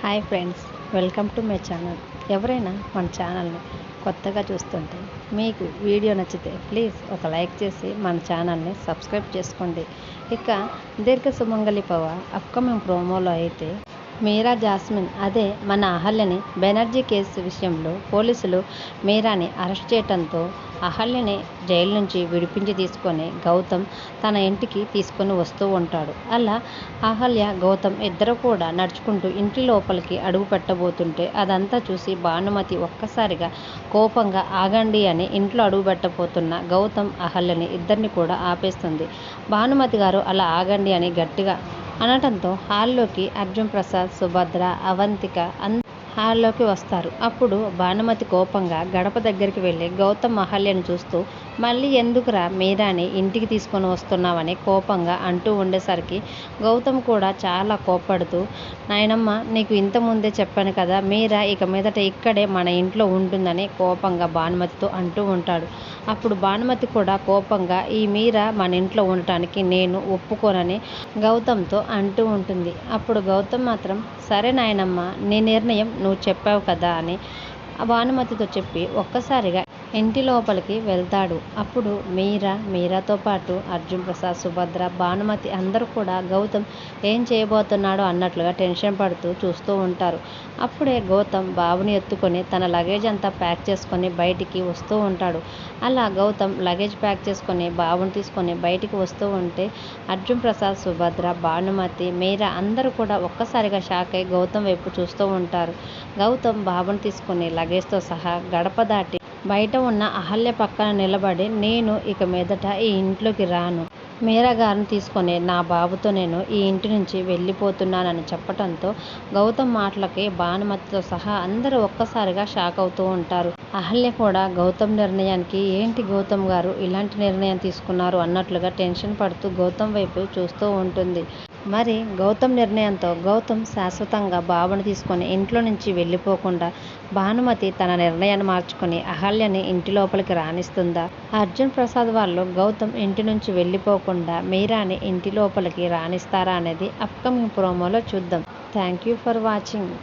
Hi friends, welcome to my channel. ఎవరైనా మన ఛానల్ని కొత్తగా చూస్తుంటే మీకు వీడియో నచ్చితే ప్లీజ్ ఒక లైక్ చేసి మన ఛానల్ని సబ్స్క్రైబ్ చేసుకోండి. ఇక దీర్ఘ సుమంగళి భవ అప్కమింగ్ ప్రోమోలో అయితే మీరా జాస్మిన్ అదే మన అహల్యని బెనర్జీ కేసు విషయంలో పోలీసులు మీరాని అరెస్ట్ చేయడంతో అహల్యని జైలు నుంచి విడిపించి తీసుకొని గౌతమ్ తన ఇంటికి తీసుకొని వస్తూ ఉంటాడు. అలా అహల్య గౌతమ్ ఇద్దరు కూడా నడుచుకుంటూ ఇంటి లోపలికి అడుగు పెట్టబోతుంటే అదంతా చూసి భానుమతి ఒక్కసారిగా కోపంగా ఆగండి అని ఇంట్లో అడుగు పెట్టబోతున్న గౌతమ్ అహల్యని ఇద్దరిని కూడా ఆపేస్తుంది. భానుమతి గారు అలా ఆగండి అని గట్టిగా అనటంతో హాల్లోకి అర్జున్ ప్రసాద్, సుభద్ర, అవంతిక హాల్లోకి వస్తారు. అప్పుడు భానుమతి కోపంగా గడప దగ్గరికి వెళ్ళి గౌతమ్ అహల్యను చూస్తూ మళ్ళీ ఎందుకురా మీరాని ఇంటికి తీసుకొని వస్తున్నావని కోపంగా అంటూ ఉండేసరికి గౌతమ్ కూడా చాలా కోప్పడుతూ, నాయనమ్మ నీకు ఇంతకుముందే చెప్పాను కదా, మీరా ఇక మీదట ఇక్కడే మన ఇంట్లో ఉంటుందని కోపంగా భానుమతితో అంటూ ఉంటాడు. అప్పుడు భానుమతి కూడా కోపంగా ఈ మీరా మన ఇంట్లో ఉండటానికి నేను ఒప్పుకోనని గౌతమ్తో అంటూ ఉంటుంది. అప్పుడు గౌతమ్ మాత్రం సరే నాయనమ్మ, నీ నిర్ణయం నువ్వు చెప్పావు కదా అని భానుమతితో చెప్పి ఒక్కసారిగా ఇంటి లోపలికి వెళ్తాడు. అప్పుడు మీరాతో పాటు అర్జున్ ప్రసాద్, సుభద్ర, భానుమతి అందరూ కూడా గౌతమ్ ఏం చేయబోతున్నాడో అన్నట్లుగా టెన్షన్ పడుతూ చూస్తూ ఉంటారు. అప్పుడే గౌతమ్ బాబుని ఎత్తుకొని తన లగేజ్ అంతా ప్యాక్ చేసుకొని బయటికి వస్తూ ఉంటాడు. అలా గౌతమ్ లగేజ్ ప్యాక్ చేసుకొని బాబుని తీసుకొని బయటికి వస్తూ ఉంటే అర్జున్ ప్రసాద్, సుభద్ర, భానుమతి, మీరా అందరూ కూడా ఒక్కసారిగా షాక్ అయి గౌతమ్ వైపు చూస్తూ ఉంటారు. గౌతమ్ బాబుని తీసుకొని లగేజ్తో సహా గడప దాటి బయట ఉన్న అహల్య పక్కన నిలబడి నేను ఇక మీదట ఈ ఇంట్లోకి రాను, మీరా గారిని తీసుకొని నా బాబుతో నేను ఈ ఇంటి నుంచి వెళ్ళిపోతున్నానని చెప్పడంతో గౌతమ్ మాటలకి భానుమతితో సహా అందరూ ఒక్కసారిగా షాక్ అవుతూ ఉంటారు. అహల్య కూడా గౌతమ్ నిర్ణయానికి ఏంటి గౌతమ్ గారు ఇలాంటి నిర్ణయం తీసుకున్నారు అన్నట్లుగా టెన్షన్ పడుతూ గౌతమ్ వైపు చూస్తూ ఉంటుంది. మరి గౌతమ్ నిర్ణయంతో గౌతమ్ శాశ్వతంగా బాబుని తీసుకొని ఇంట్లో నుంచి వెళ్ళిపోకుండా భానుమతి తన నిర్ణయాన్ని మార్చుకొని అహల్యని ఇంటి లోపలికి రానిస్తుందా? అర్జున్ ప్రసాద్ వాళ్ళు గౌతమ్ ఇంటి నుంచి వెళ్ళిపోకుండా మీరాని ఇంటి లోపలికి రానిస్తారా అనేది అప్కమింగ్ ప్రోమోలో చూద్దాం. Thank you for watching.